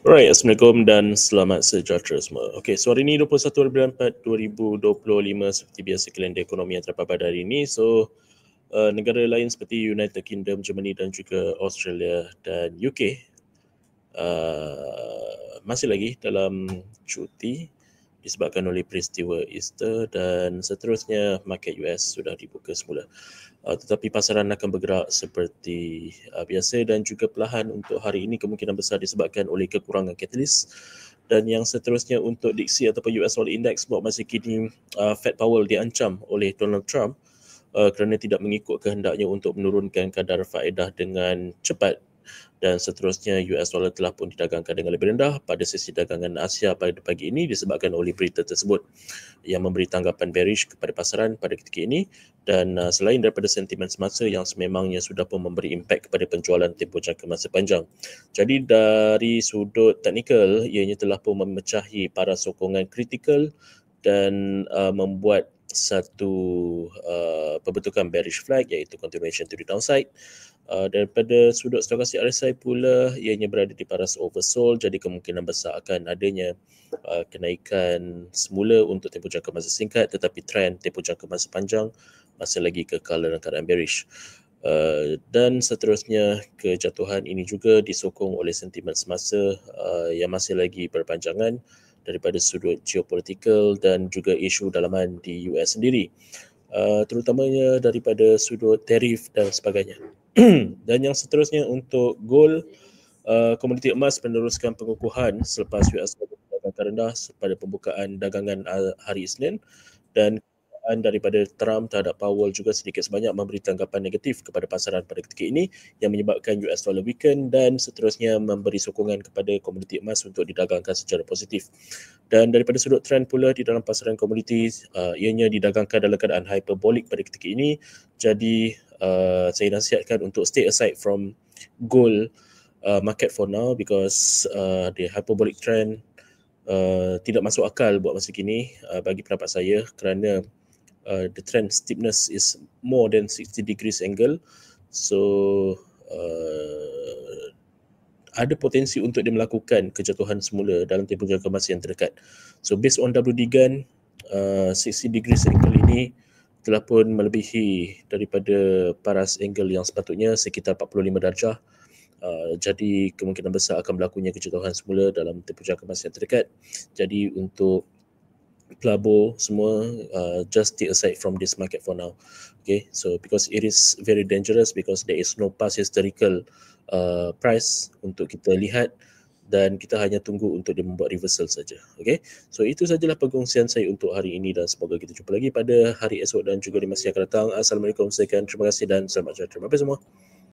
Alright, Assalamualaikum dan selamat sejahtera semua. Okey, so hari ini 21 bulan 4 2025 seperti biasa kalender ekonomi yang terpampang hari ini. So, negara lain seperti United Kingdom, Germany dan juga Australia dan UK masih lagi dalam cuti disebabkan oleh peristiwa Easter dan seterusnya market US sudah dibuka semula. Tetapi pasaran akan bergerak seperti biasa dan juga perlahan untuk hari ini kemungkinan besar disebabkan oleh kekurangan katalis. Dan yang seterusnya untuk diksi ataupun US Dollar Index buat masa kini Fed Powell diancam oleh Donald Trump kerana tidak mengikut kehendaknya untuk menurunkan kadar faedah dengan cepat, dan seterusnya US dollar telah pun didagangkan dengan lebih rendah pada sesi dagangan Asia pada pagi ini disebabkan oleh berita tersebut yang memberi tanggapan bearish kepada pasaran pada ketika ini. Dan selain daripada sentimen semasa yang sememangnya sudah pun memberi impak kepada penjualan tempoh jangka masa panjang. Jadi dari sudut teknikal ianya telah pun memecahi para sokongan kritikal dan membuat satu pembentukan bearish flag iaitu continuation to the downside. Daripada sudut stokastik RSI pula ianya berada di paras oversold, jadi kemungkinan besar akan adanya kenaikan semula untuk tempoh jangka masa singkat, tetapi trend tempoh jangka masa panjang masih lagi kekal dalam keadaan bearish. Dan seterusnya kejatuhan ini juga disokong oleh sentimen semasa yang masih lagi berpanjangan daripada sudut geopolitikal dan juga isu dalaman di US sendiri, terutamanya daripada sudut tarif dan sebagainya. Dan yang seterusnya untuk gold, komoditi emas meneruskan pengukuhan selepas US dagangan rendah pada pembukaan dagangan hari Isnin, dan daripada Trump terhadap Powell juga sedikit sebanyak memberi tanggapan negatif kepada pasaran pada ketika ini yang menyebabkan US dollar weaken dan seterusnya memberi sokongan kepada komoditi emas untuk didagangkan secara positif. Dan daripada sudut trend pula di dalam pasaran komoditi, ianya didagangkan dalam keadaan hyperbolic pada ketika ini. Jadi saya nasihatkan untuk stay aside from gold market for now because the hyperbolic trend tidak masuk akal buat masa kini bagi pendapat saya, kerana the trend steepness is more than 60 degrees angle. So ada potensi untuk dia melakukan kejatuhan semula dalam tempoh jangka masa yang terdekat. So based on WD Gun, 60 degrees angle ini telah pun melebihi daripada paras angle yang sepatutnya sekitar 45 darjah. Jadi kemungkinan besar akan berlakunya kejatuhan semula dalam tempoh jangka masa yang terdekat. Jadi untuk pelabur semua, just stay aside from this market for now. Okay, so because it is very dangerous because there is no past historical price untuk kita lihat dan kita hanya tunggu untuk dia membuat reversal saja. Okay, so itu sajalah perkongsian saya untuk hari ini dan semoga kita jumpa lagi pada hari esok dan juga di masa yang akan datang. Assalamualaikum, sekian, terima kasih dan selamat sejahtera. Terima kasih semua.